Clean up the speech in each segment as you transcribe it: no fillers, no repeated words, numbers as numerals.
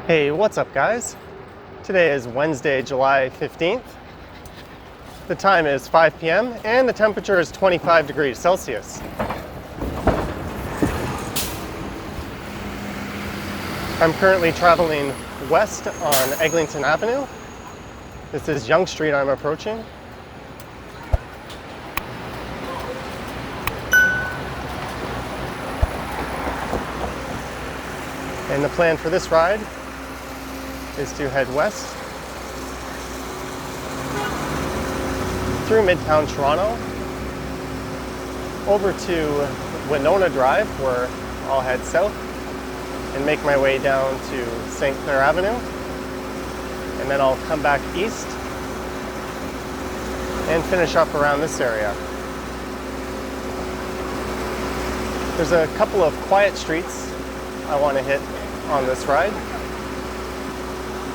Hey, what's up guys? Today is Wednesday, July 15th. The time is 5 p.m. and the temperature is 25 degrees Celsius. I'm currently traveling west on Eglinton Avenue. This is Yonge Street I'm approaching. And the plan for this ride is to head west through Midtown Toronto over to Winona Drive, where I'll head south and make my way down to St. Clair Avenue, and then I'll come back east and finish up around this area. There's a couple of quiet streets I want to hit on this ride.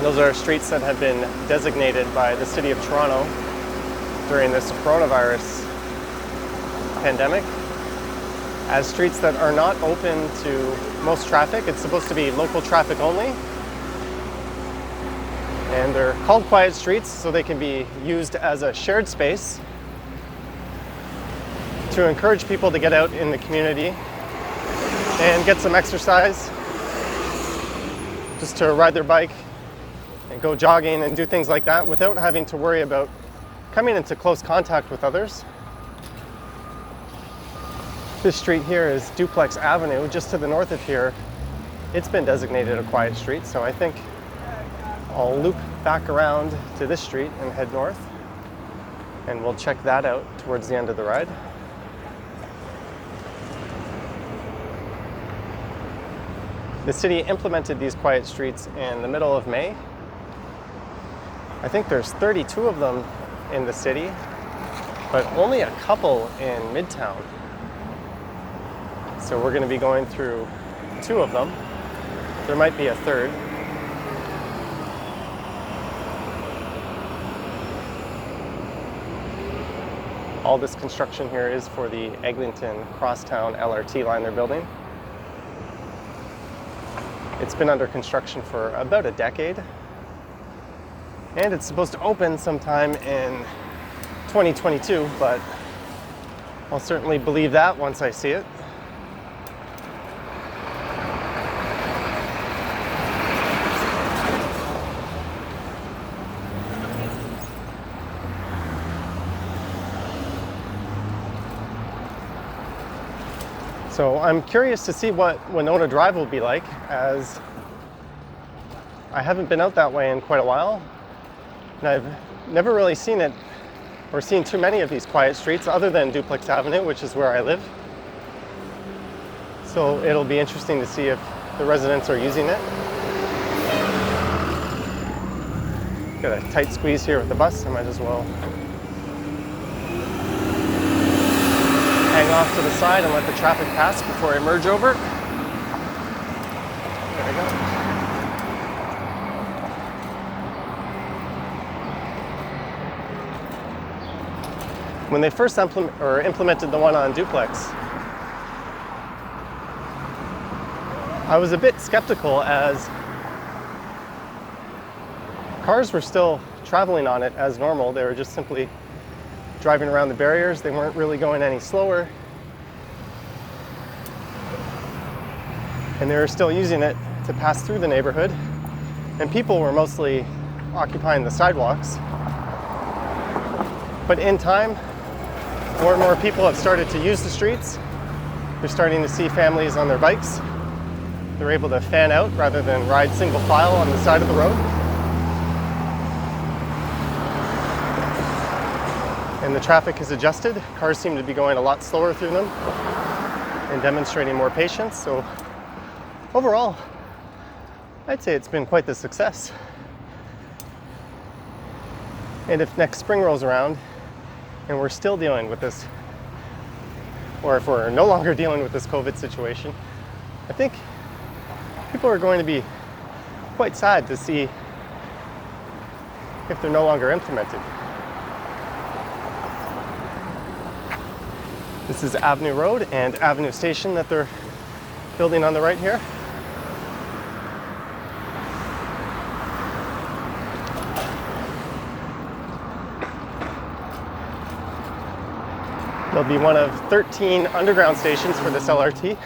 Those are streets that have been designated by the City of Toronto during this coronavirus pandemic as streets that are not open to most traffic. It's supposed to be local traffic only. And they're called quiet streets so they can be used as a shared space to encourage people to get out in the community and get some exercise, just to ride their bike and go jogging and do things like that without having to worry about coming into close contact with others. This street here is Duplex Avenue, just to the north of here. It's been designated a quiet street, so I think I'll loop back around to this street and head north, and we'll check that out towards the end of the ride. The city implemented these quiet streets in the middle of May. I think there's 32 of them in the city, but only a couple in Midtown. So we're going to be going through 2 of them. There might be a third. All this construction here is for the Eglinton Crosstown LRT line they're building. It's been under construction for about a decade, and it's supposed to open sometime in 2022, but I'll certainly believe that once I see it. So I'm curious to see what Winona Drive will be like, as I haven't been out that way in quite a while. And I've never really seen it or seen too many of these quiet streets other than Duplex Avenue, which is where I live. So it'll be interesting to see if the residents are using it. Got a tight squeeze here with the bus, I might as well hang off to the side and let the traffic pass before I merge over. There we go. When they first implemented the one on Duplex, I was a bit skeptical, as cars were still traveling on it as normal. They were just simply driving around the barriers. They weren't really going any slower. And they were still using it to pass through the neighborhood. And people were mostly occupying the sidewalks. But in time, more and more people have started to use the streets. You're starting to see families on their bikes. They're able to fan out rather than ride single file on the side of the road. And the traffic is adjusted. Cars seem to be going a lot slower through them and demonstrating more patience. So overall, I'd say it's been quite the success. And if next spring rolls around and we're still dealing with this, or if we're no longer dealing with this COVID situation, I think people are going to be quite sad to see if they're no longer implemented. This is Avenue Road and Avenue Station that they're building on the right here. There'll be one of 13 underground stations for this LRT.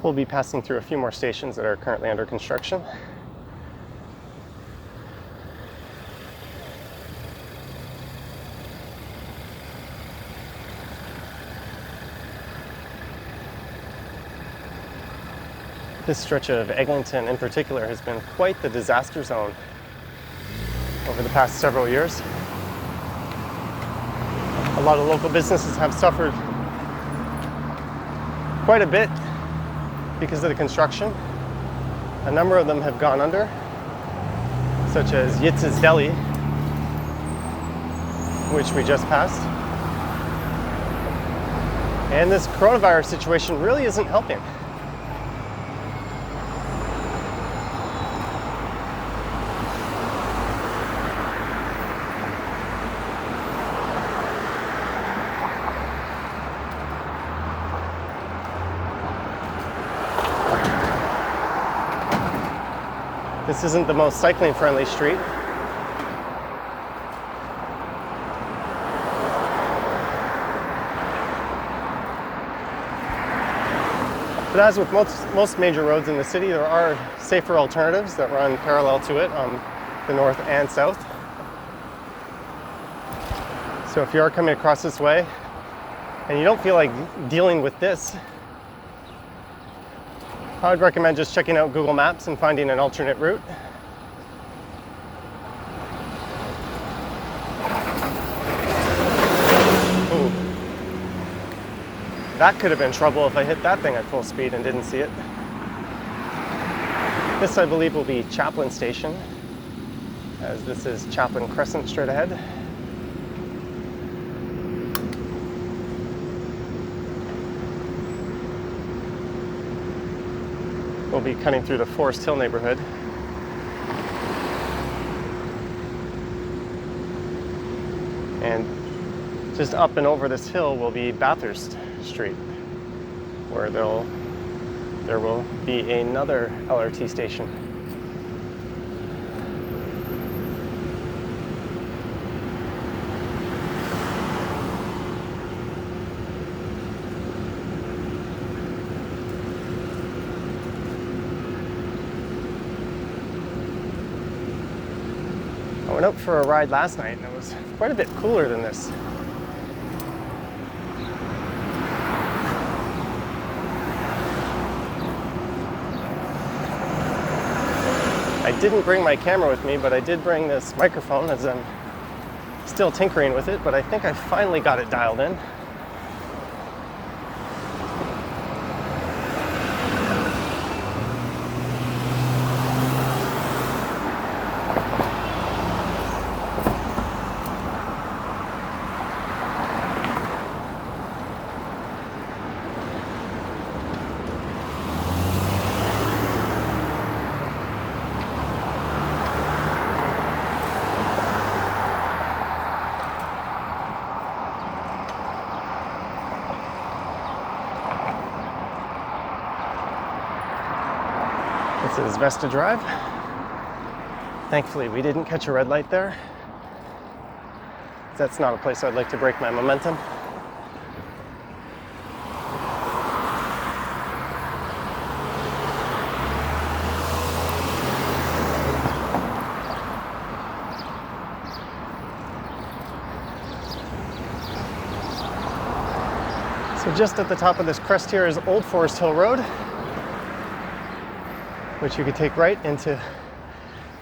We'll be passing through a few more stations that are currently under construction. This stretch of Eglinton in particular has been quite the disaster zone over the past several years. A lot of local businesses have suffered quite a bit because of the construction. A number of them have gone under, such as Yitz's Deli, which we just passed. And this coronavirus situation really isn't helping. This isn't the most cycling-friendly street. But as with most major roads in the city, there are safer alternatives that run parallel to it on the north and south. So if you are coming across this way and you don't feel like dealing with this, I would recommend just checking out Google Maps and finding an alternate route. Ooh. That could have been trouble if I hit that thing at full speed and didn't see it. This, I believe, will be Chaplin Station, as this is Chaplin Crescent straight ahead. We'll be cutting through the Forest Hill neighborhood. And just up and over this hill will be Bathurst Street, where there will be another LRT station. I went out for a ride last night and it was quite a bit cooler than this. I didn't bring my camera with me, but I did bring this microphone as I'm still tinkering with it, but I think I finally got it dialed in. This is Vesta Drive. Thankfully, we didn't catch a red light there. That's not a place I'd like to break my momentum. So just at the top of this crest here is Old Forest Hill Road, which you could take right into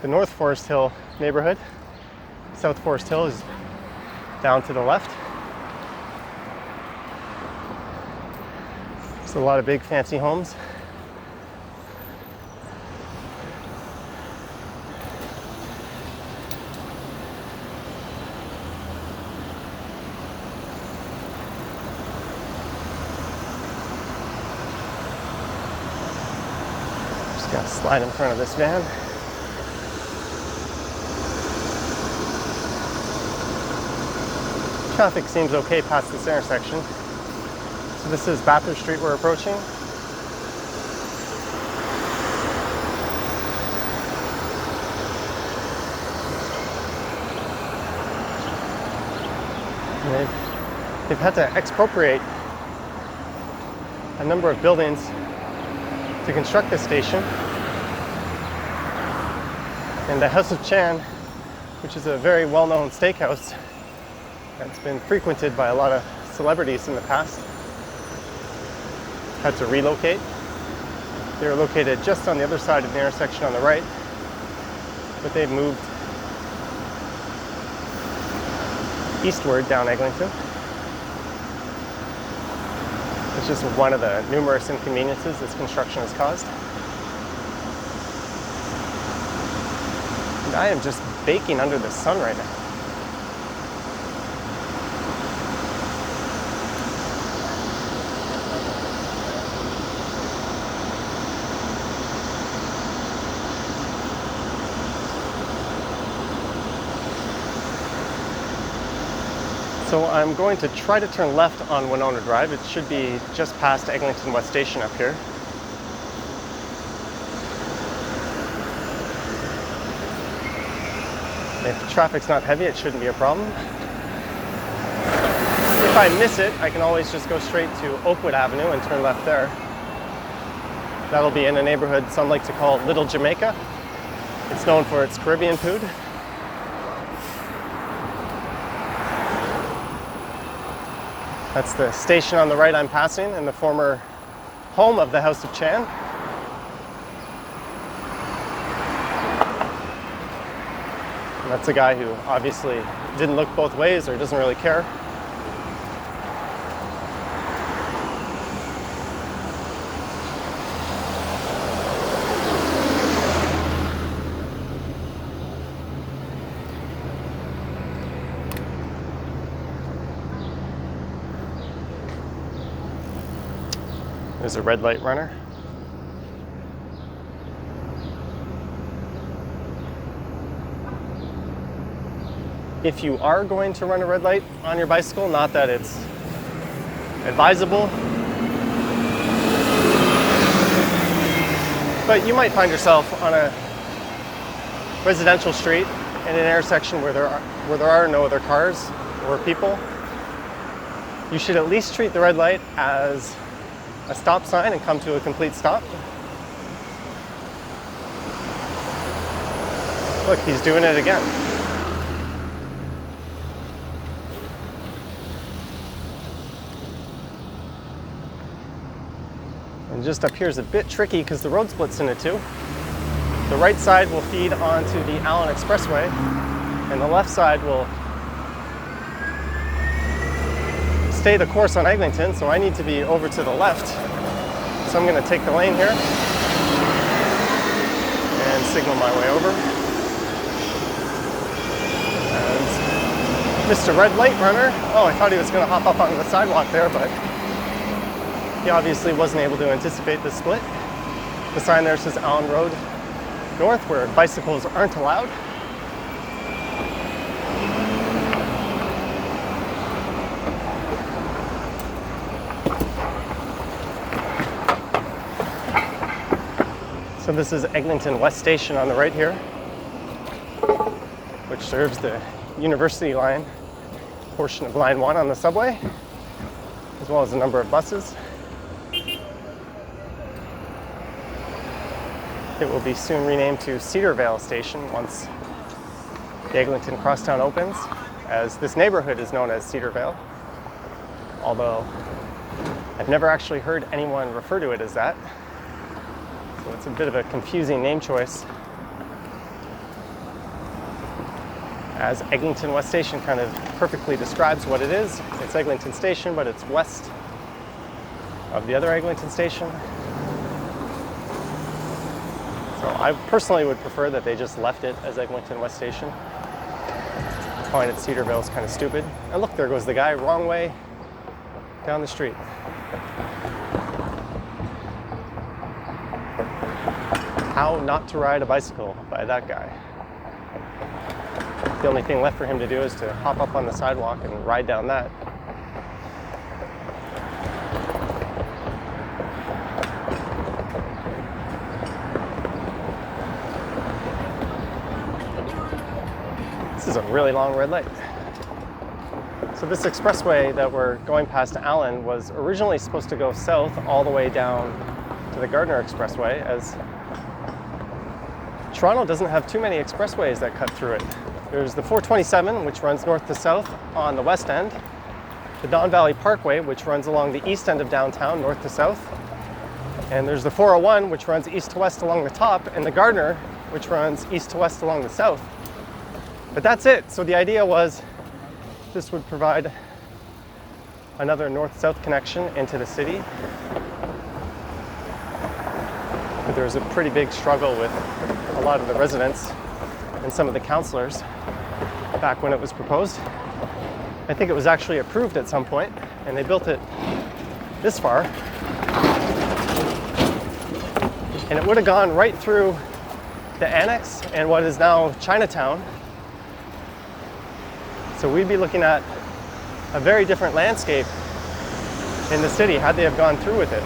the North Forest Hill neighborhood. South Forest Hill is down to the left. There's a lot of big fancy homes. Got to slide in front of this van. Traffic seems okay past this intersection. So this is Bathurst Street we're approaching. They've had to expropriate a number of buildings to construct this station. And the House of Chan, which is a very well-known steakhouse that's been frequented by a lot of celebrities in the past, had to relocate. They were located just on the other side of the intersection on the right, but they've moved eastward down Eglinton. It's just one of the numerous inconveniences this construction has caused. And I am just baking under the sun right now. So I'm going to try to turn left on Winona Drive. It should be just past Eglinton West Station up here. If the traffic's not heavy, it shouldn't be a problem. If I miss it, I can always just go straight to Oakwood Avenue and turn left there. That'll be in a neighborhood some like to call Little Jamaica. It's known for its Caribbean food. That's the station on the right I'm passing, and the former home of the House of Chan. And that's a guy who obviously didn't look both ways or doesn't really care. There's a red light runner. If you are going to run a red light on your bicycle, not that it's advisable, but you might find yourself on a residential street in an intersection where there are no other cars or people. You should at least treat the red light as a stop sign and come to a complete stop. Look, he's doing it again. And just up here is a bit tricky because the road splits into two. The right side will feed onto the Allen Expressway, and the left side will stay the course on Eglinton, so I need to be over to the left. So I'm going to take the lane here and signal my way over. And Mr. Red Light Runner, oh, I thought he was going to hop up onto the sidewalk there, but he obviously wasn't able to anticipate the split. The sign there says Allen Road North, where bicycles aren't allowed. So this is Eglinton West Station on the right here, which serves the University line portion of Line 1 on the subway, as well as a number of buses. It will be soon renamed to Cedarvale Station once the Eglinton Crosstown opens, as this neighborhood is known as Cedarvale, although I've never actually heard anyone refer to it as that. So it's a bit of a confusing name choice, as Eglinton West Station kind of perfectly describes what it is. It's Eglinton Station, but it's west of the other Eglinton Station. So I personally would prefer that they just left it as Eglinton West Station. Calling it Cedarvale is kind of stupid. And look, there goes the guy, wrong way down the street. How not to ride a bicycle by that guy. The only thing left for him to do is to hop up on the sidewalk and ride down that. This is a really long red light. So this expressway that we're going past Allen was originally supposed to go south all the way down to the Gardiner Expressway, as Toronto doesn't have too many expressways that cut through it. There's the 427, which runs north to south on the west end, the Don Valley Parkway, which runs along the east end of downtown, north to south, and there's the 401, which runs east to west along the top, and the Gardiner, which runs east to west along the south. But that's it. So the idea was this would provide another north-south connection into the city. But there was a pretty big struggle with a lot of the residents and some of the councillors back when it was proposed. I think it was actually approved at some point, and they built it this far. And it would have gone right through the annex and what is now Chinatown. So we'd be looking at a very different landscape in the city had they have gone through with it.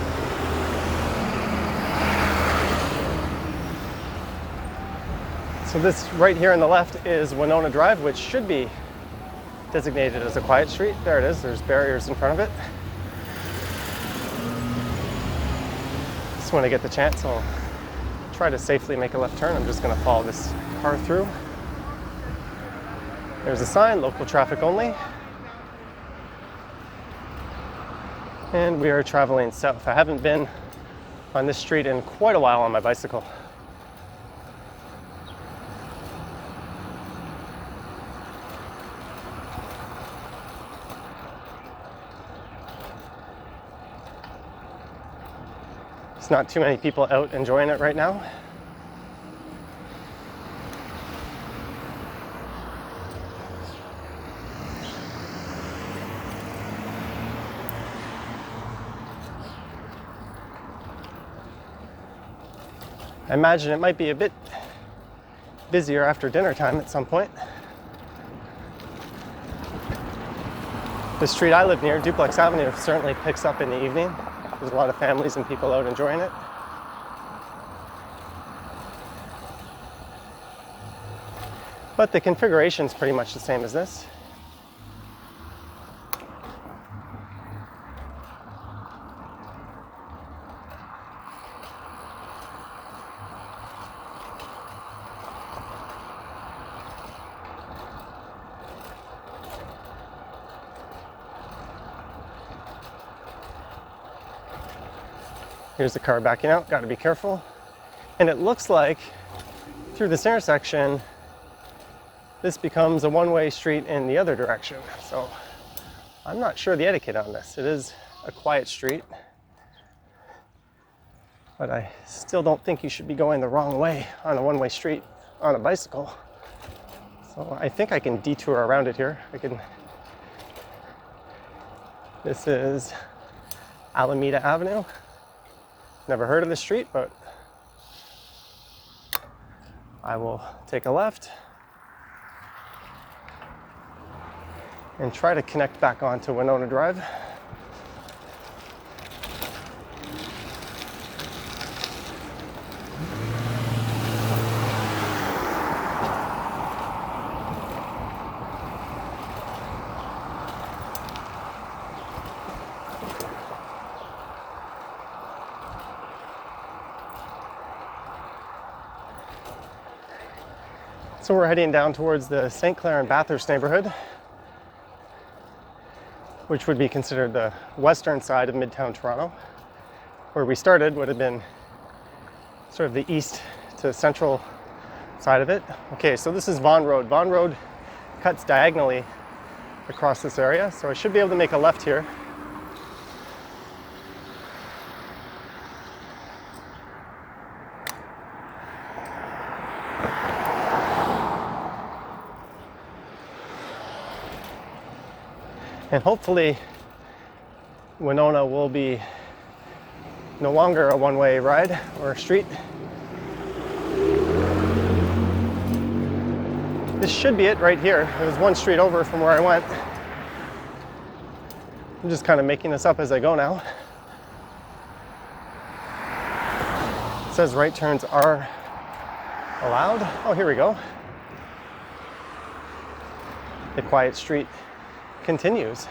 So this right here on the left is Winona Drive, which should be designated as a quiet street. There it is, there's barriers in front of it. Just when I get the chance, I'll try to safely make a left turn. I'm just gonna follow this car through. There's a sign, local traffic only. And we are traveling south. I haven't been on this street in quite a while on my bicycle. There's not too many people out enjoying it right now. I imagine it might be a bit busier after dinner time at some point. The street I live near, Duplex Avenue, certainly picks up in the evening. There's a lot of families and people out enjoying it. But the configuration is pretty much the same as this. Here's the car backing out, got to be careful. And it looks like through this intersection, this becomes a one-way street in the other direction. So I'm not sure the etiquette on this. It is a quiet street, but I still don't think you should be going the wrong way on a one-way street on a bicycle. So I think I can detour around it here. This is Alameda Avenue. Never heard of this street, but I will take a left and try to connect back onto Winona Drive. So we're heading down towards the St. Clair and Bathurst neighborhood, which would be considered the western side of Midtown Toronto. Where we started would have been sort of the east to central side of it. Okay, so this is Vaughn Road. Vaughn Road cuts diagonally across this area, so I should be able to make a left here. And hopefully Winona will be no longer a one-way ride or a street. This should be it right here. It was one street over from where I went. I'm just kind of making this up as I go now. It says right turns are allowed. Oh, here we go. The quiet street continues.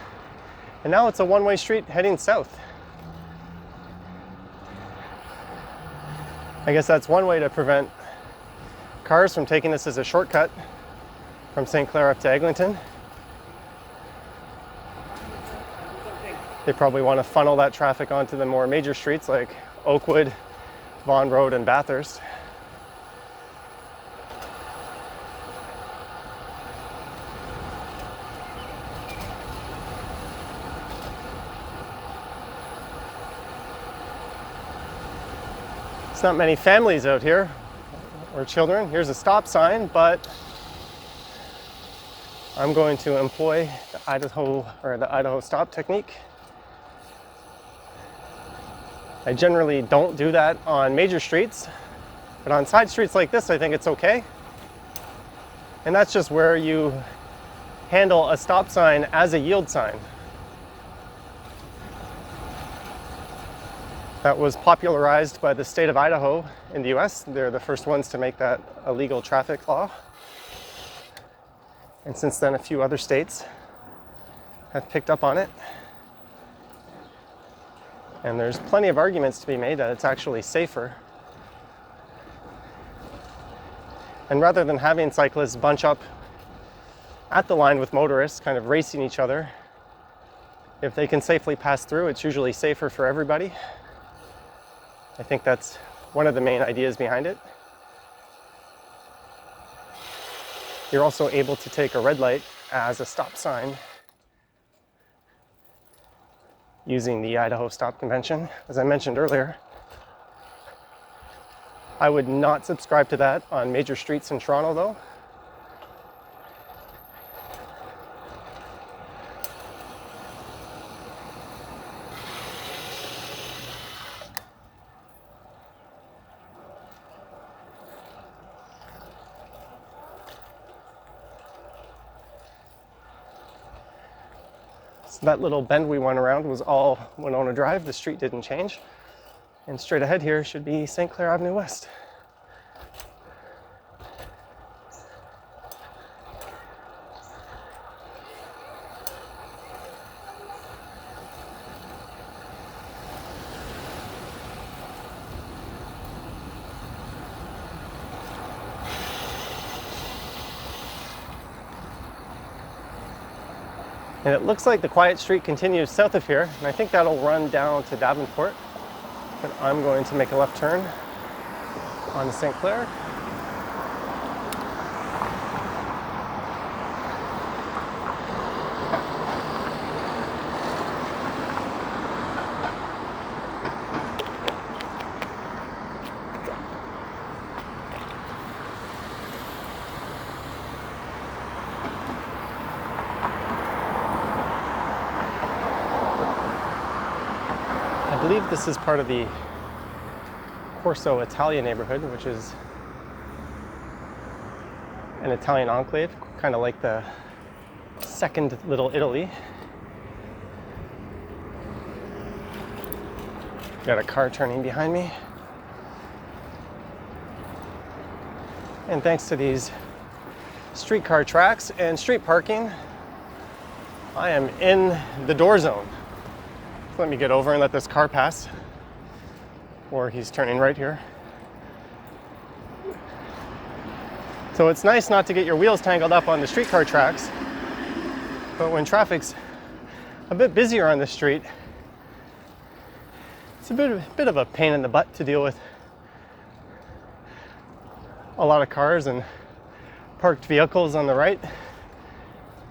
And now it's a one-way street heading south. I guess that's one way to prevent cars from taking this as a shortcut from St. Clair up to Eglinton. They probably want to funnel that traffic onto the more major streets like Oakwood, Vaughn Road, and Bathurst. There's not many families out here or children. Here's a stop sign, but I'm going to employ the Idaho stop technique. I generally don't do that on major streets, but on side streets like this, I think it's okay. And that's just where you handle a stop sign as a yield sign. That was popularized by the state of Idaho in the US. They're the first ones to make that a legal traffic law. And since then, a few other states have picked up on it. And there's plenty of arguments to be made that it's actually safer. And rather than having cyclists bunch up at the line with motorists, kind of racing each other, if they can safely pass through, it's usually safer for everybody. I think that's one of the main ideas behind it. You're also able to take a red light as a stop sign using the Idaho Stop Convention, as I mentioned earlier. I would not subscribe to that on major streets in Toronto, though. So that little bend we went around was all Winona Drive. The street didn't change. And straight ahead here should be St. Clair Avenue West. And it looks like the quiet street continues south of here, and I think that'll run down to Davenport. But I'm going to make a left turn onto St. Clair. I believe this is part of the Corso Italia neighborhood, which is an Italian enclave, kind of like the second Little Italy. Got a car turning behind me. And thanks to these streetcar tracks and street parking, I am in the door zone. Let me get over and let this car pass, or he's turning right here. So it's nice not to get your wheels tangled up on the streetcar tracks, but when traffic's a bit busier on the street, it's a bit of a pain in the butt to deal with a lot of cars and parked vehicles on the right,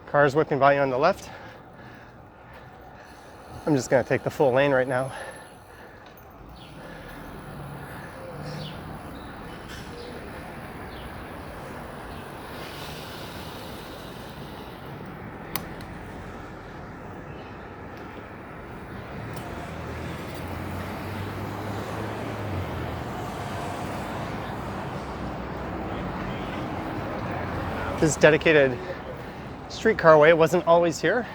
cars whipping by you on the left. I'm just going to take the full lane right now. This dedicated streetcar way wasn't always here.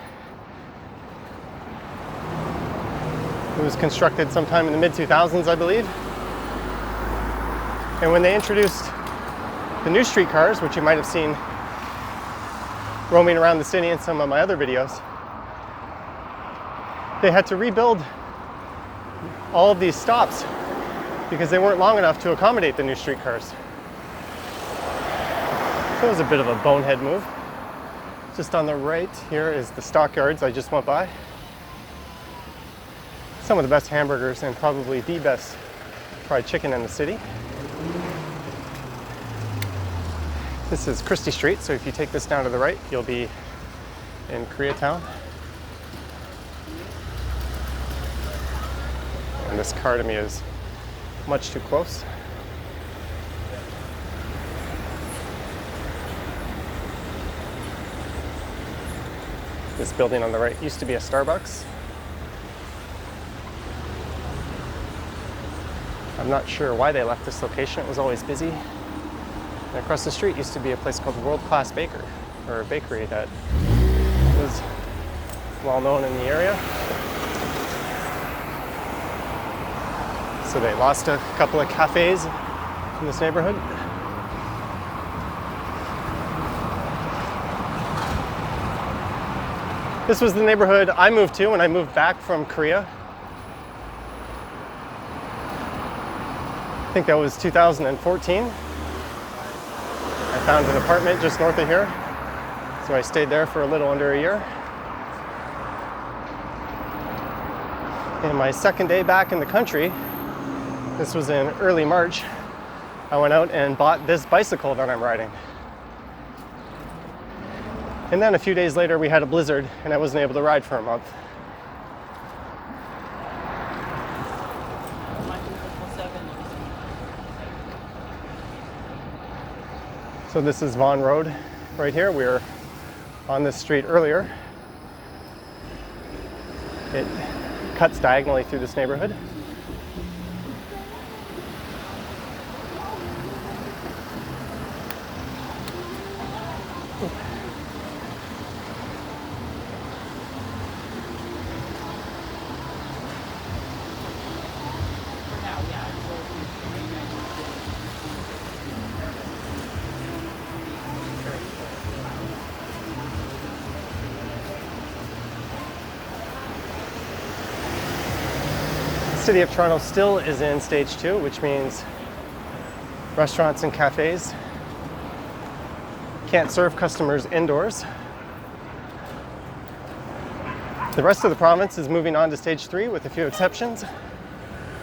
It was constructed sometime in the mid-2000s, I believe. And when they introduced the new streetcars, which you might have seen roaming around the city in some of my other videos, they had to rebuild all of these stops because they weren't long enough to accommodate the new streetcars. So it was a bit of a bonehead move. Just on the right here is the stockyards I just went by. Some of the best hamburgers and probably the best fried chicken in the city. This is Christie Street, so if you take this down to the right, you'll be in Koreatown. And this car to me is much too close. This building on the right used to be a Starbucks. I'm not sure why they left this location. It was always busy. And across the street used to be a place called World Class Baker, or a bakery that was well known in the area. So they lost a couple of cafes in this neighborhood. This was the neighborhood I moved to when I moved back from Korea. I think that was 2014. I found an apartment just north of here, so I stayed there for a little under a year. In my second day back in the country, this was in early March, I went out and bought this bicycle that I'm riding. And then a few days later we had a blizzard and I wasn't able to ride for a month. So this is Vaughn Road right here. We were on this street earlier. It cuts diagonally through this neighborhood. The City of Toronto still is in stage 2, which means restaurants and cafes can't serve customers indoors. The rest of the province is moving on to stage 3 with a few exceptions.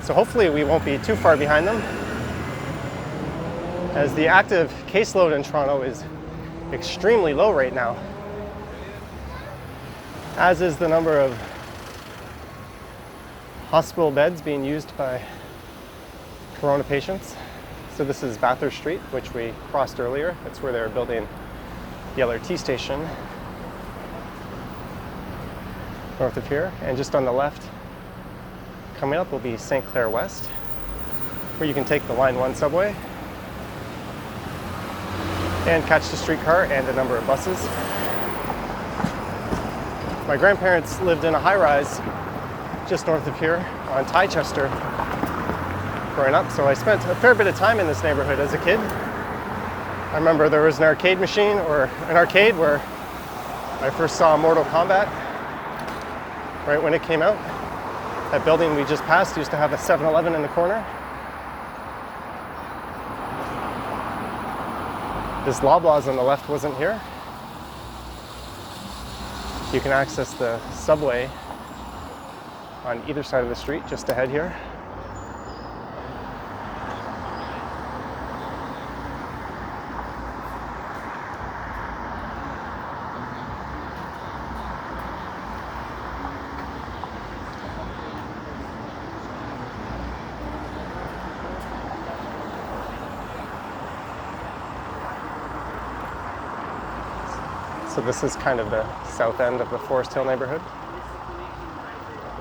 So hopefully we won't be too far behind them, as the active caseload in Toronto is extremely low right now, as is the number of hospital beds being used by corona patients. So this is Bathurst Street, which we crossed earlier. That's where they're building the LRT station north of here. And just on the left, coming up will be St. Clair West, where you can take the Line 1 subway and catch the streetcar and a number of buses. My grandparents lived in a high-rise just north of here on Chichester growing up, so I spent a fair bit of time in this neighborhood as a kid. I remember there was an arcade machine, or an arcade, where I first saw Mortal Kombat right when it came out. That building we just passed used to have a 7-Eleven in the corner. This Loblaws on the left wasn't here. You can access the subway on either side of the street just ahead here. So this is kind of the south end of the Forest Hill neighborhood.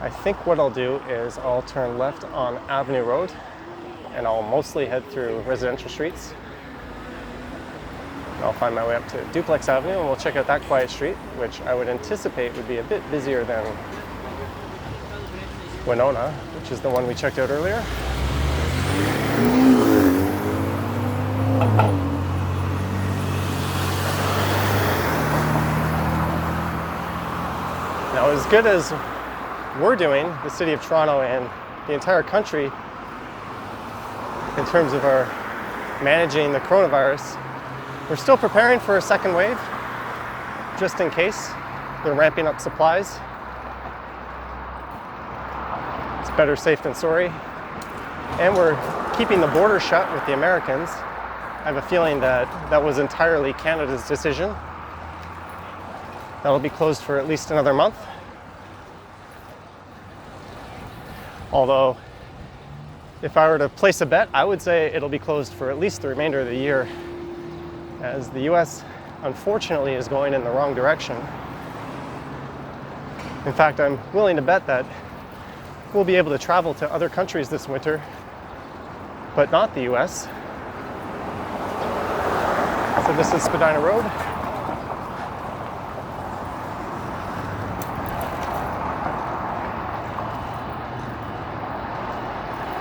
I think what I'll do is I'll turn left on Avenue Road and I'll mostly head through residential streets. I'll find my way up to Duplex Avenue and we'll check out that quiet street, which I would anticipate would be a bit busier than Winona, which is the one we checked out earlier. Now, as good as we're doing, the city of Toronto and the entire country, in terms of our managing the coronavirus, we're still preparing for a second wave, just in case. They're ramping up supplies. It's better safe than sorry. And we're keeping the border shut with the Americans. I have a feeling that that was entirely Canada's decision. That'll be closed for at least another month. Although, if I were to place a bet, I would say it'll be closed for at least the remainder of the year, as the US, unfortunately, is going in the wrong direction. In fact, I'm willing to bet that we'll be able to travel to other countries this winter, but not the US. So this is Spadina Road.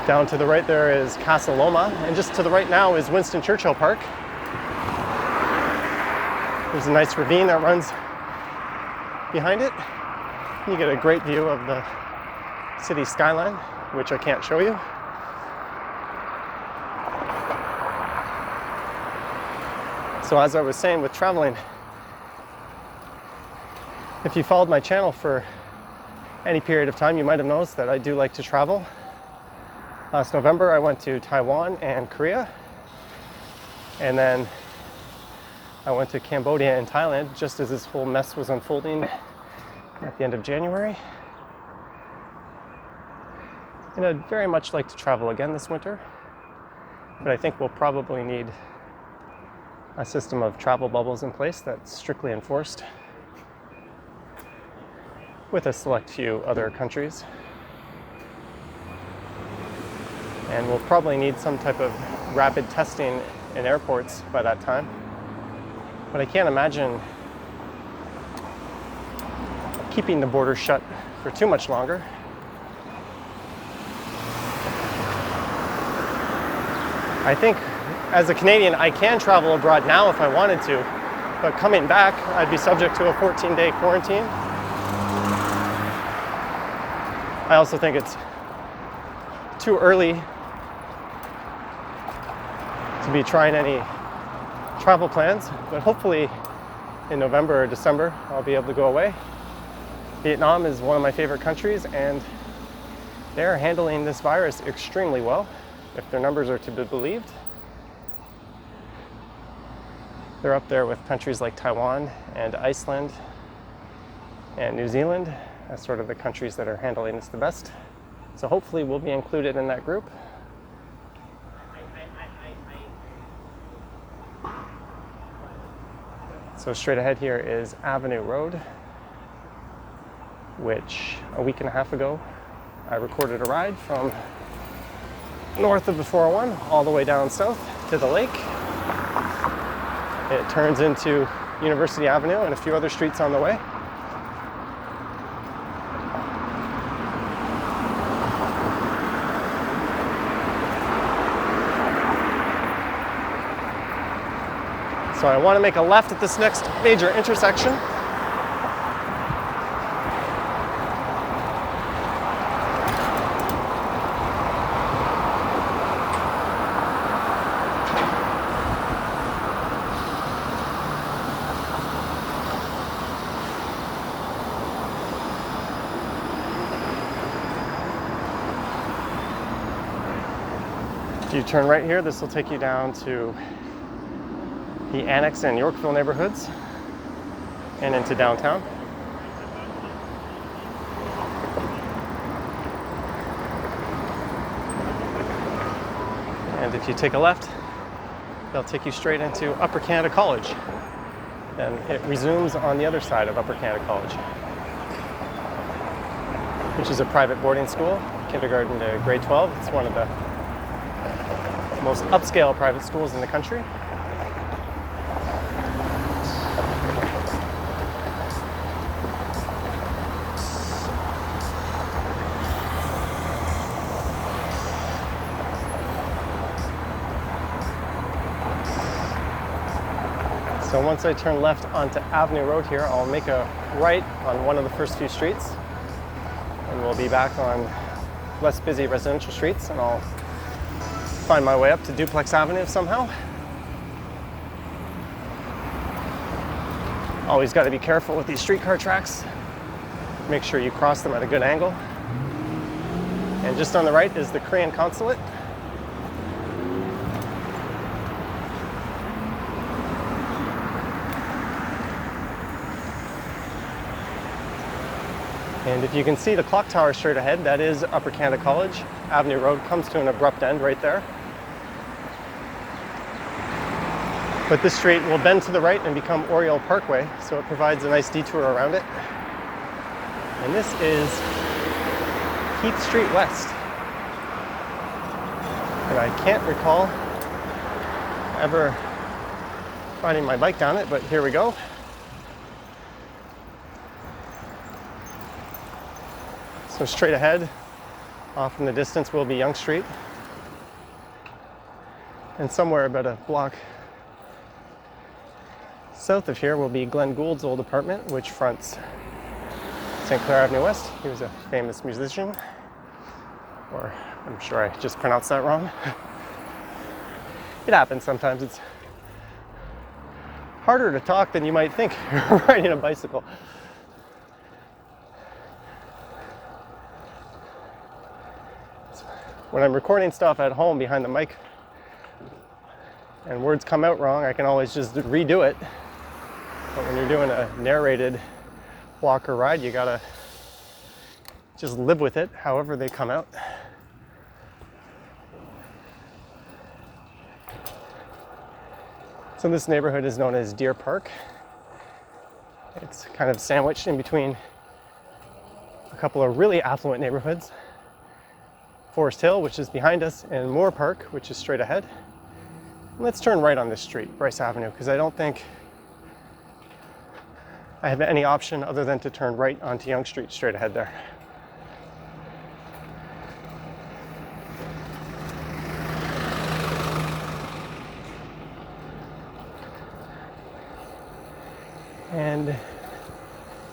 Down to the right there is Casa Loma, and just to the right now is Winston Churchill Park. There's a nice ravine that runs behind it. You get a great view of the city skyline, which I can't show you. So as I was saying with traveling, if you followed my channel for any period of time, you might have noticed that I do like to travel. Last November, I went to Taiwan and Korea, and then I went to Cambodia and Thailand just as this whole mess was unfolding at the end of January. And I'd very much like to travel again this winter, but I think we'll probably need a system of travel bubbles in place that's strictly enforced with a select few other countries. And we'll probably need some type of rapid testing in airports by that time. But I can't imagine keeping the border shut for too much longer. I think as a Canadian, I can travel abroad now if I wanted to, but coming back, I'd be subject to a 14-day quarantine. I also think it's too early to be trying any travel plans, but hopefully in November or December I'll be able to go away. Vietnam is one of my favorite countries, and they're handling this virus extremely well, if their numbers are to be believed. They're up there with countries like Taiwan and Iceland and New Zealand as sort of the countries that are handling this the best. So hopefully we'll be included in that group. So straight ahead here is Avenue Road, which a week and a half ago I recorded a ride from north of the 401 all the way down south to the lake. It turns into University Avenue and a few other streets on the way. So I want to make a left at this next major intersection. If you turn right here, this will take you down to the Annex and Yorkville neighborhoods and into downtown. And if you take a left, they'll take you straight into Upper Canada College. And it resumes on the other side of Upper Canada College, which is a private boarding school, kindergarten to grade 12. It's one of the most upscale private schools in the country. So once I turn left onto Avenue Road here, I'll make a right on one of the first few streets, and we'll we'll be back on less busy residential streets, and I'll find my way up to Duplex Avenue somehow. Always got to be careful with these streetcar tracks. Make sure you cross them at a good angle. And just on the right is the Korean consulate. And if you can see the clock tower straight ahead, that is Upper Canada College. Avenue Road comes to an abrupt end right there. But this street will bend to the right and become Oriole Parkway, so it provides a nice detour around it. And this is Heath Street West. And I can't recall ever riding my bike down it, but here we go. So straight ahead, off in the distance, will be Yonge Street. And somewhere about a block south of here will be Glenn Gould's old apartment, which fronts St. Clair Avenue West. He was a famous musician, or I'm sure I just pronounced that wrong. It happens sometimes. It's harder to talk than you might think riding a bicycle. When I'm recording stuff at home behind the mic and words come out wrong, I can always just redo it. But when you're doing a narrated walk or ride, you gotta just live with it however they come out. So this neighborhood is known as Deer Park. It's kind of sandwiched in between a couple of really affluent neighborhoods. Forest Hill, which is behind us, and Moore Park, which is straight ahead. Let's turn right on this street, Bryce Avenue, because I don't think I have any option other than to turn right onto Yonge Street straight ahead there. And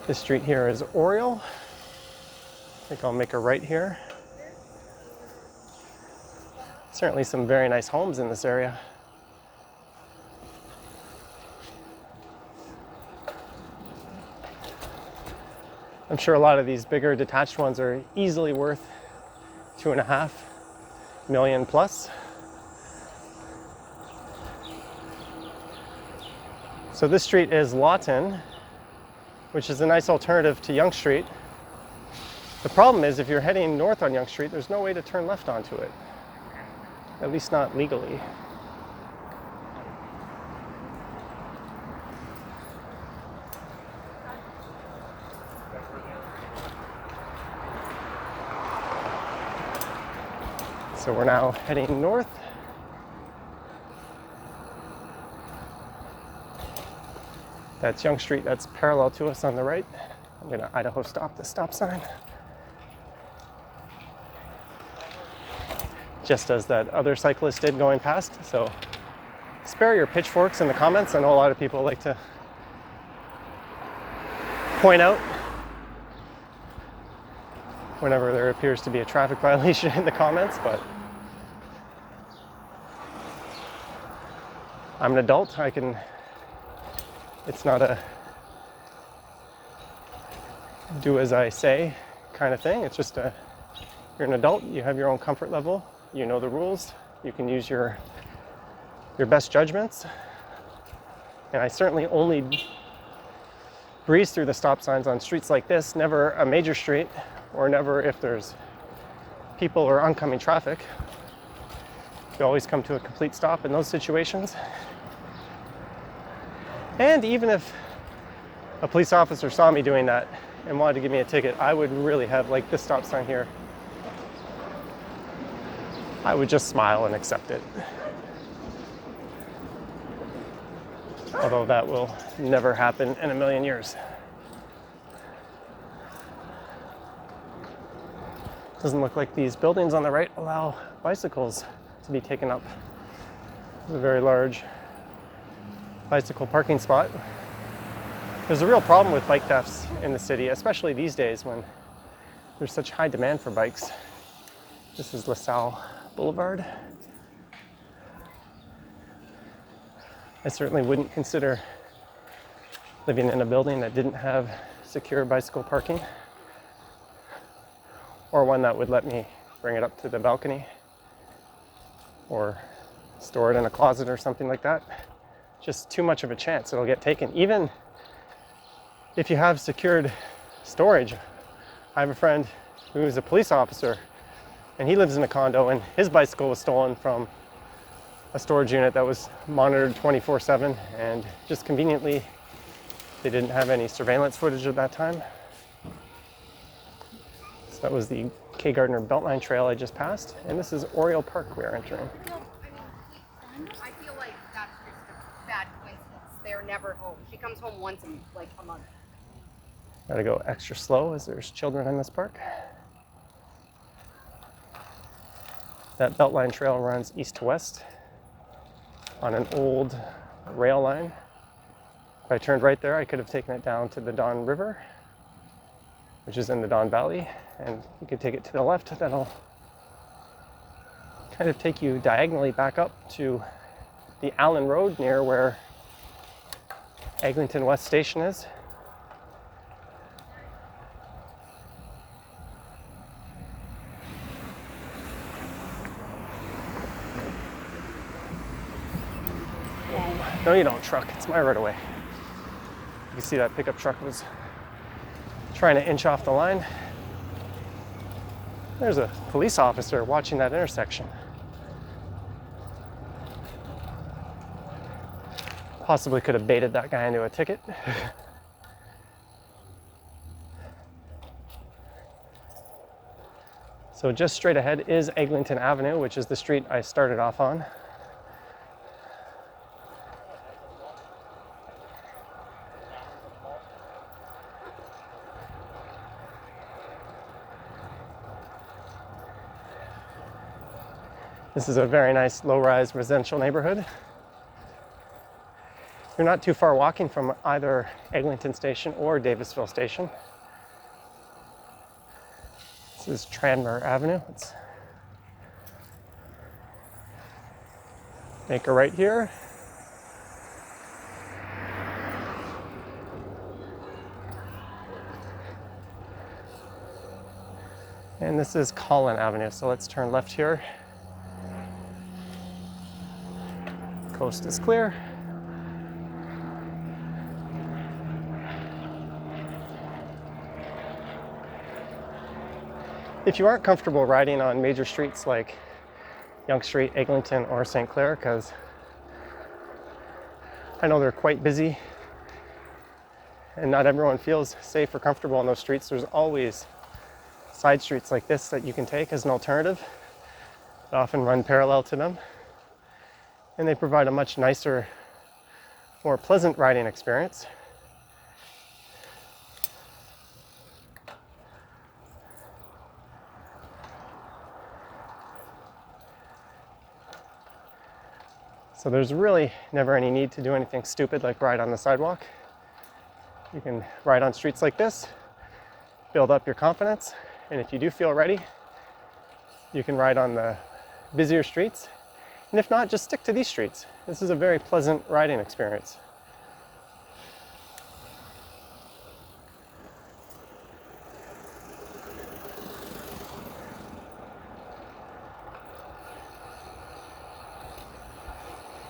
this street here is Oriole. I think I'll make a right here. Certainly some very nice homes in this area. I'm sure a lot of these bigger detached ones are easily worth $2.5 million plus. So this street is Lawton, which is a nice alternative to Yonge Street. The problem is if you're heading north on Yonge Street, there's no way to turn left onto it. At least not legally. So we're now heading north. That's Yonge Street, that's parallel to us on the right. I'm gonna Idaho stop the stop sign. Just as that other cyclist did going past. So spare your pitchforks in the comments. I know a lot of people like to point out whenever there appears to be a traffic violation in the comments, but I'm an adult. It's not a do as I say kind of thing. It's just you're an adult, you have your own comfort level. You know the rules. You can use your best judgments. And I certainly only breeze through the stop signs on streets like this, never a major street, or never if there's people or oncoming traffic. You always come to a complete stop in those situations. And even if a police officer saw me doing that and wanted to give me a ticket, I would really have, like this stop sign here, I would just smile and accept it. Although that will never happen in a million years. Doesn't look like these buildings on the right allow bicycles to be taken up. It's a very large bicycle parking spot. There's a real problem with bike thefts in the city, especially these days when there's such high demand for bikes. This is Lascelles Boulevard. I certainly wouldn't consider living in a building that didn't have secure bicycle parking, or one that would let me bring it up to the balcony or store it in a closet or something like that. Just too much of a chance it'll get taken. Even if you have secured storage. I have a friend who is a police officer, and he lives in a condo, and his bicycle was stolen from a storage unit that was monitored 24/7, and just conveniently they didn't have any surveillance footage at that time. So that was the K. Gardner Beltline Trail I just passed, and this is Oriole Park we are entering. I feel like that's just a bad coincidence. They're never home. She comes home once in like a month. Gotta go extra slow as there's children in this park. That Beltline Trail runs east to west on an old rail line. If I turned right there, I could have taken it down to the Don River, which is in the Don Valley, and you could take it to the left. That'll kind of take you diagonally back up to the Allen Road near where Eglinton West Station is. No, you don't, truck. It's my right of way. You can see that pickup truck was trying to inch off the line. There's a police officer watching that intersection. Possibly could have baited that guy into a ticket. So just straight ahead is Eglinton Avenue, which is the street I started off on. This is a very nice low-rise residential neighborhood. You're not too far walking from either Eglinton Station or Davisville Station. This is Tranmer Avenue. Let's make a right here. And this is Colin Avenue, so let's turn left here. Coast is clear. If you aren't comfortable riding on major streets like Yonge Street, Eglinton, or St. Clair, because I know they're quite busy and not everyone feels safe or comfortable on those streets, there's always side streets like this that you can take as an alternative that often run parallel to them. And they provide a much nicer, more pleasant riding experience. So there's really never any need to do anything stupid like ride on the sidewalk. You can ride on streets like this, build up your confidence, and if you do feel ready, you can ride on the busier streets. And if not, just stick to these streets. This is a very pleasant riding experience.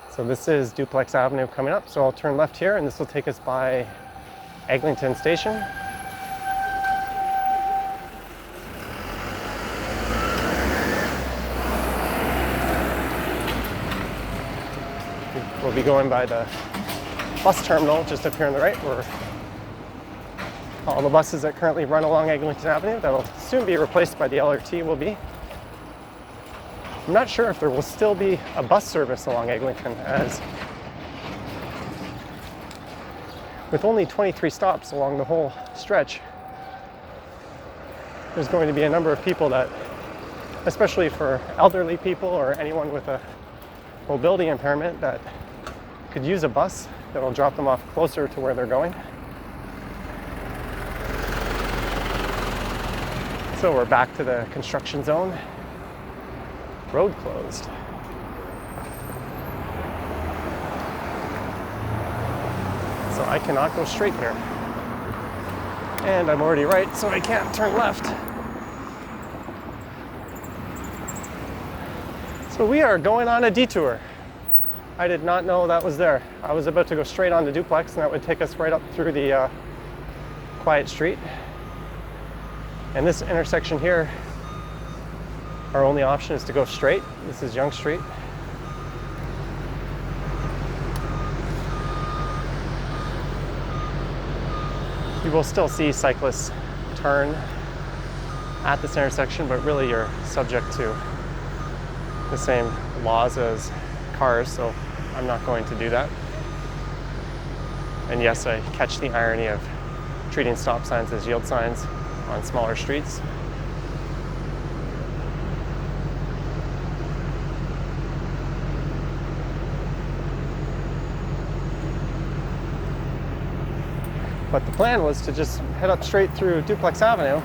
So this is Duplex Avenue coming up, so I'll turn left here and this will take us by Eglinton Station. We'll be going by the bus terminal just up here on the right, where all the buses that currently run along Eglinton Avenue that will soon be replaced by the LRT will be. I'm not sure if there will still be a bus service along Eglinton, as with only 23 stops along the whole stretch, there's going to be a number of people that, especially for elderly people or anyone with a mobility impairment, that could use a bus that will drop them off closer to where they're going. So we're back to the construction zone. Road closed. So I cannot go straight here. And I'm already right, so I can't turn left. So we are going on a detour. I did not know that was there. I was about to go straight on the Duplex, and that would take us right up through the quiet street. And this intersection here, our only option is to go straight. This is Yonge Street. You will still see cyclists turn at this intersection, but really you're subject to the same laws as cars, so I'm not going to do that. And yes, I catch the irony of treating stop signs as yield signs on smaller streets. But the plan was to just head up straight through Duplex Avenue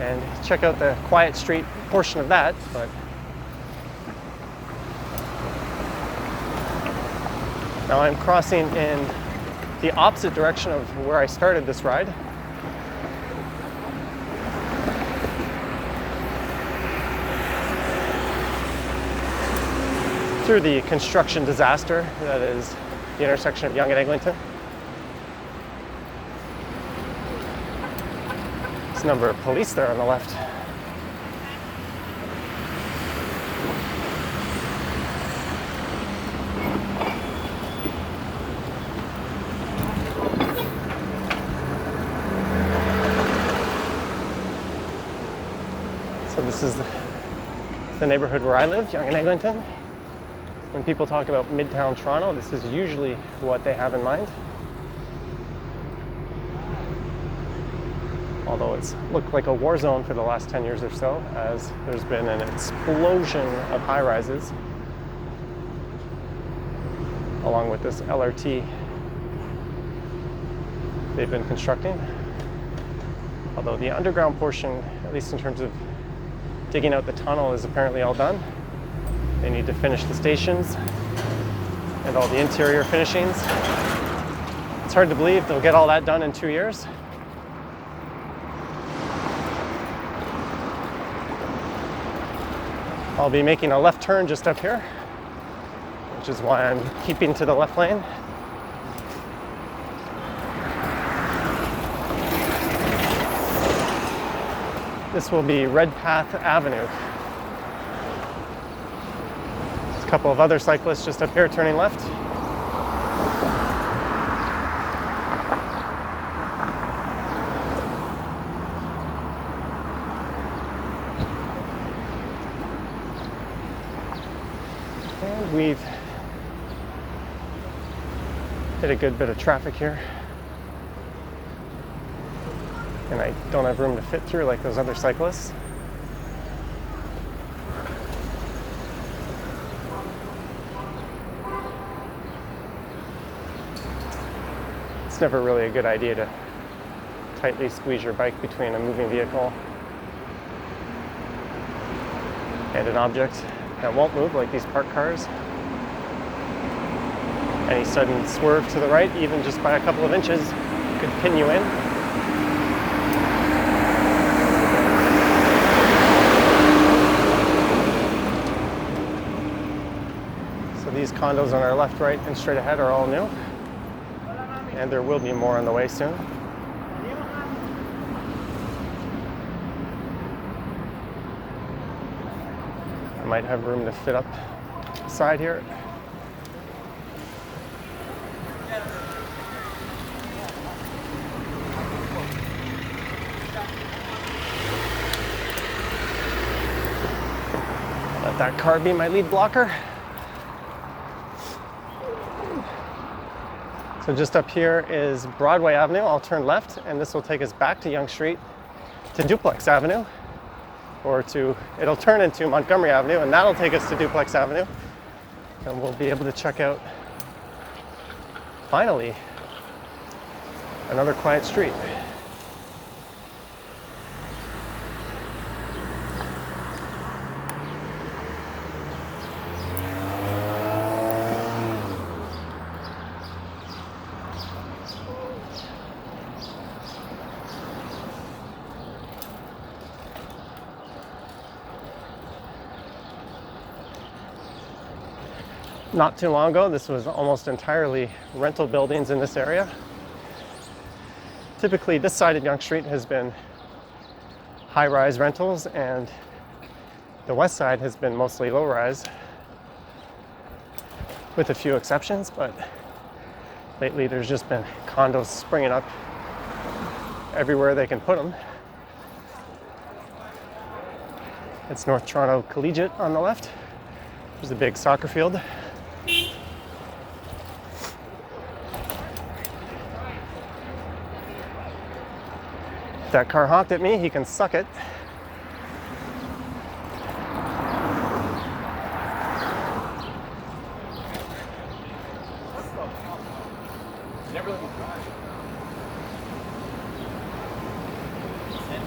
and check out the quiet street portion of that, but now I'm crossing in the opposite direction of where I started this ride. Through the construction disaster that is the intersection of Yonge and Eglinton. There's a number of police there on the left. So this is the neighborhood where I live, Yonge and Eglinton. When people talk about Midtown Toronto, this is usually what they have in mind. Although it's looked like a war zone for the last 10 years or so, as there's been an explosion of high-rises along with this LRT they've been constructing. Although the underground portion, at least in terms of digging out the tunnel, is apparently all done. They need to finish the stations and all the interior finishings. It's hard to believe they'll get all that done in 2 years. I'll be making a left turn just up here, which is why I'm keeping to the left lane. This will be Redpath Avenue. There's a couple of other cyclists just up here turning left. And we've hit a good bit of traffic here. And I don't have room to fit through like those other cyclists. It's never really a good idea to tightly squeeze your bike between a moving vehicle and an object that won't move, like these parked cars. Any sudden swerve to the right, even just by a couple of inches, could pin you in. These condos on our left, right, and straight ahead are all new, and there will be more on the way soon. I might have room to fit up side here. Let that car be my lead blocker. So just up here is Broadway Avenue. I'll turn left, and this will take us back to Yonge Street to Duplex Avenue, or it'll turn into Montgomery Avenue, and that'll take us to Duplex Avenue. And we'll be able to check out, finally, another quiet street. Not too long ago, this was almost entirely rental buildings in this area. Typically, this side of Yonge Street has been high-rise rentals, and the west side has been mostly low-rise, with a few exceptions, but lately there's just been condos springing up everywhere they can put them. It's North Toronto Collegiate on the left. There's a big soccer field. If that car honked at me, he can suck it.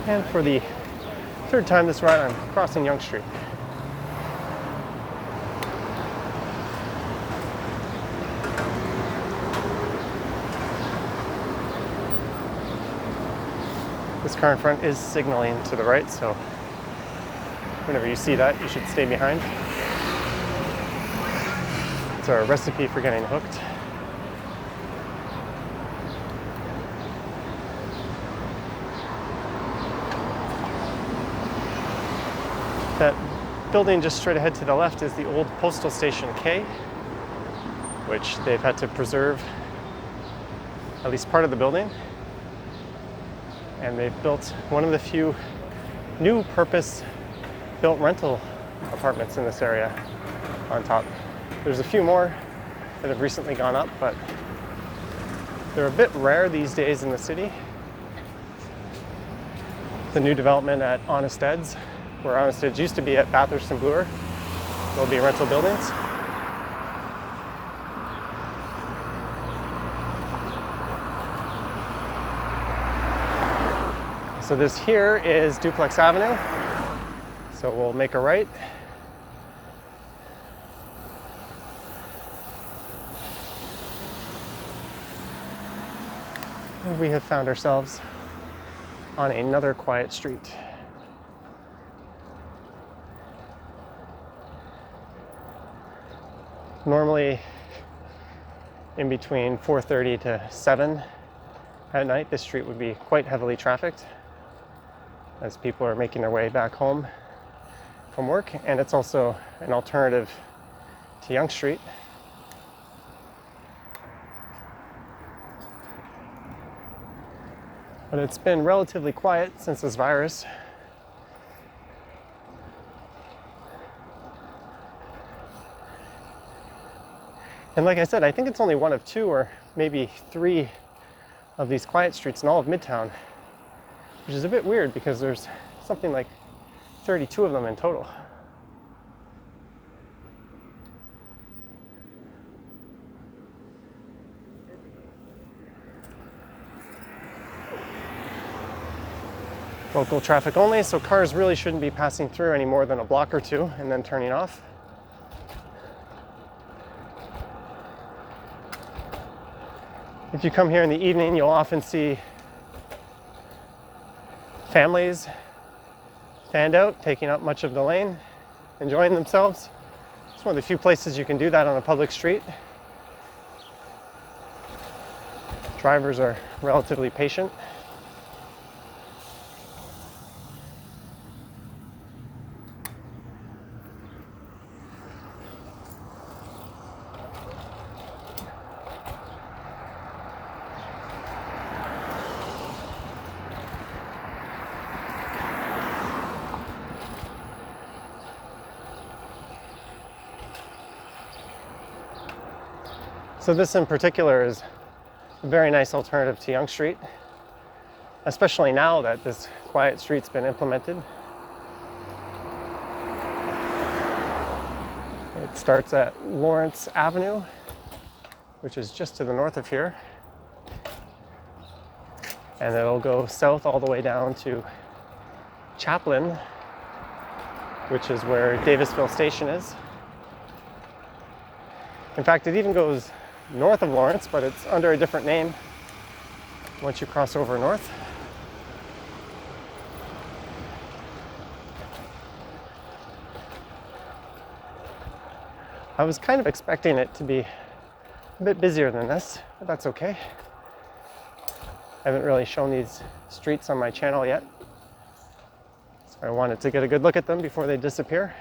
And for the third time this ride, I'm crossing Yonge Street. This car in front is signaling to the right, so whenever you see that, you should stay behind. It's our recipe for getting hooked. That building just straight ahead to the left is the old postal station K, which they've had to preserve at least part of the building. And they've built one of the few new purpose-built rental apartments in this area on top. There's a few more that have recently gone up, but they're a bit rare these days in the city. The new development at Honest Ed's, where Honest Ed's used to be at Bathurst and Bloor, will be rental buildings. So this here is Duplex Avenue. So we'll make a right. And we have found ourselves on another quiet street. Normally, in between 4:30 to 7 at night, this street would be quite heavily trafficked as people are making their way back home from work, and it's also an alternative to Yonge Street. But it's been relatively quiet since this virus. And like I said, I think it's only one of two or maybe three of these quiet streets in all of Midtown, which is a bit weird because there's something like 32 of them in total. Local traffic only, so cars really shouldn't be passing through any more than a block or two and then turning off. If you come here in the evening, you'll often see families fanned out, taking up much of the lane, enjoying themselves. It's one of the few places you can do that on a public street. Drivers are relatively patient. So this in particular is a very nice alternative to Yonge Street, especially now that this quiet street's been implemented. It starts at Lawrence Avenue, which is just to the north of here, and it'll go south all the way down to Chaplin, which is where Davisville Station is. In fact, it even goes north of Lawrence, but it's under a different name once you cross over north. I was kind of expecting it to be a bit busier than this, but that's okay. I haven't really shown these streets on my channel yet, so I wanted to get a good look at them before they disappear.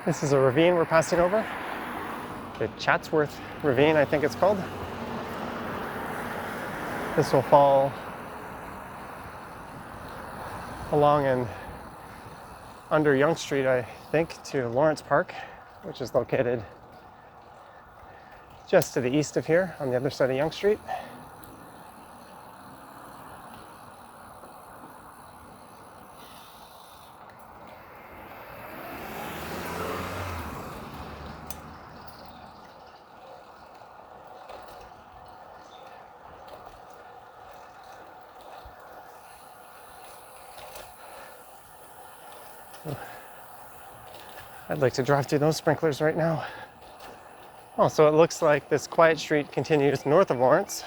This is a ravine we're passing over. The Chatsworth Ravine, I think it's called. This will fall along and under Yonge Street, I think, to Lawrence Park, which is located just to the east of here on the other side of Yonge Street. I'd like to drive through those sprinklers right now. Oh, so it looks like this quiet street continues north of Lawrence.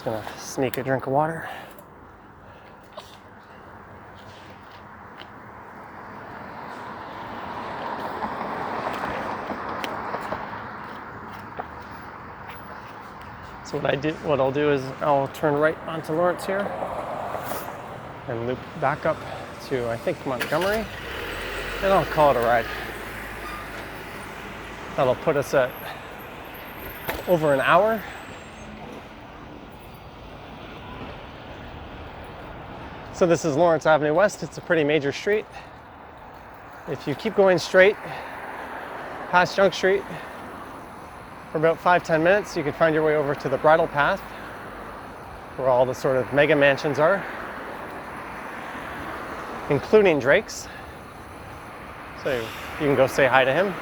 Gonna sneak a drink of water. So what I'll do is I'll turn right onto Lawrence here and loop back up to, I think, Montgomery, and I'll call it a ride. That'll put us at over an hour. So this is Lawrence Avenue West. It's a pretty major street. If you keep going straight past Yonge Street for about 5-10 minutes, you can find your way over to the bridle path where all the sort of mega mansions are, including Drake's. So you can go say hi to him.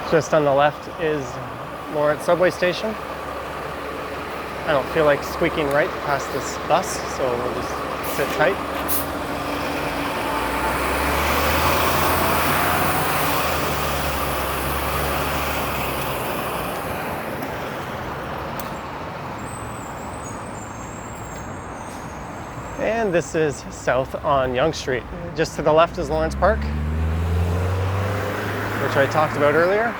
Just on the left is Lawrence subway station. I don't feel like squeaking right past this bus, so we'll just sit tight. And this is south on Yonge Street. Just to the left is Lawrence Park, which I talked about earlier.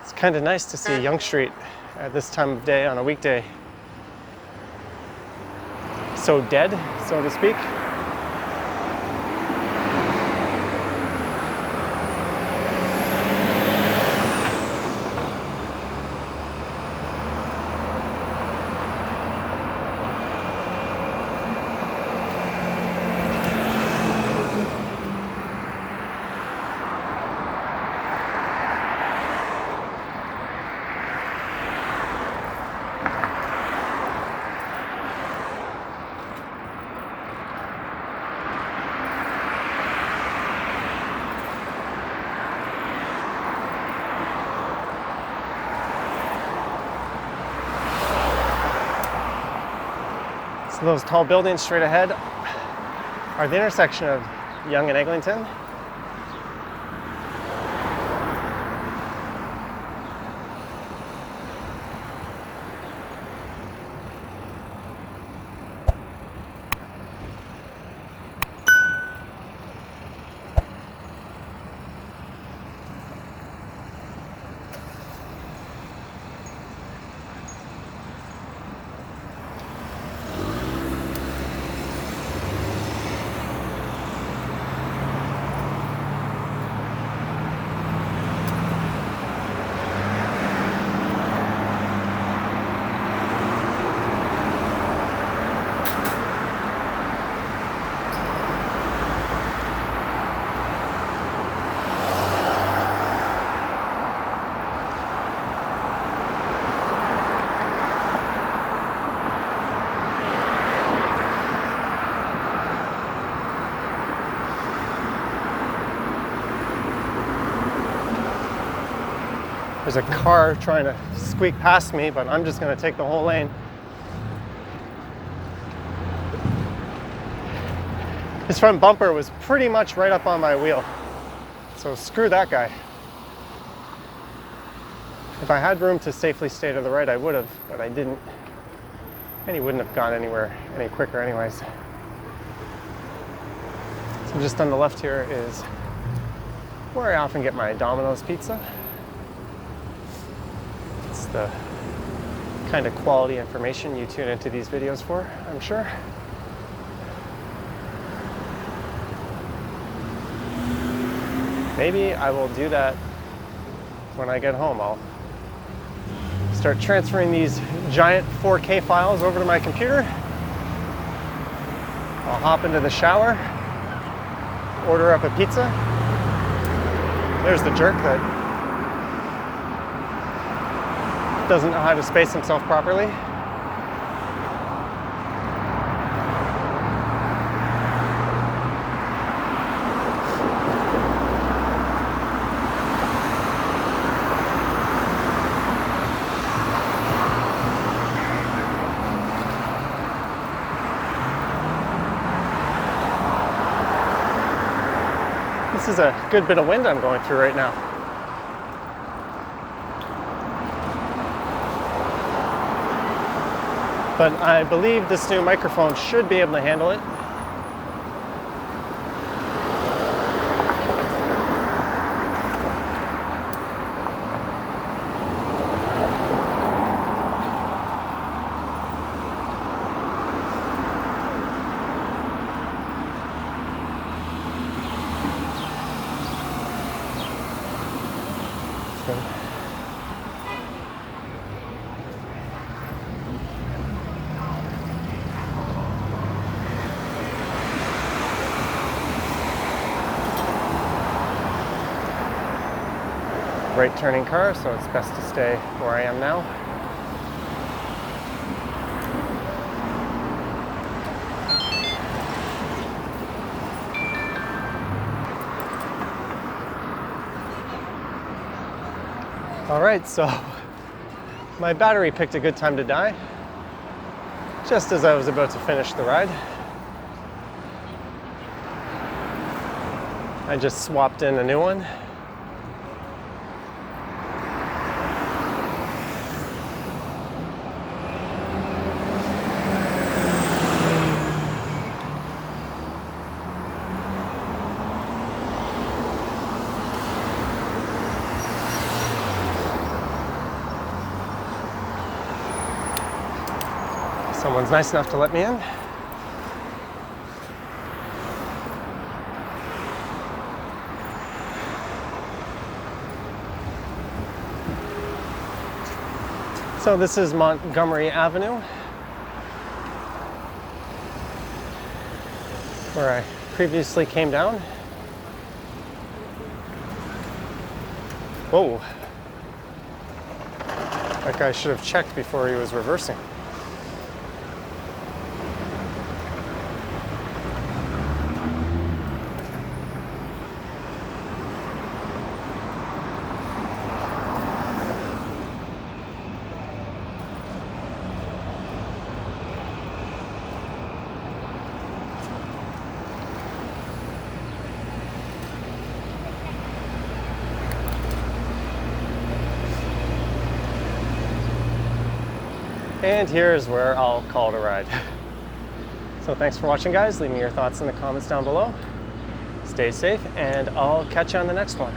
It's kind of nice to see Yonge Street at this time of day on a weekday. so dead, so to speak. So those tall buildings straight ahead are the intersection of Yonge and Eglinton. There's a car trying to squeak past me, but I'm just going to take the whole lane. His front bumper was pretty much right up on my wheel, so screw that guy. If I had room to safely stay to the right, I would have, but I didn't. And he wouldn't have gone anywhere any quicker anyways. So just on the left here is where I often get my Domino's pizza. It's the kind of quality information you tune into these videos for, I'm sure. Maybe I will do that when I get home. I'll start transferring these giant 4K files over to my computer. I'll hop into the shower, order up a pizza. There's the jerk that doesn't know how to space himself properly. This is a good bit of wind I'm going through right now. But I believe this new microphone should be able to handle it. Right turning car, so it's best to stay where I am now. All right, so my battery picked a good time to die, just as I was about to finish the ride. I just swapped in a new one. Someone's nice enough to let me in. So this is Montgomery Avenue, where I previously came down. Whoa. That guy should have checked before he was reversing. And here's where I'll call it a ride. So thanks for watching, guys. Leave me your thoughts in the comments down below. Stay safe, and I'll catch you on the next one.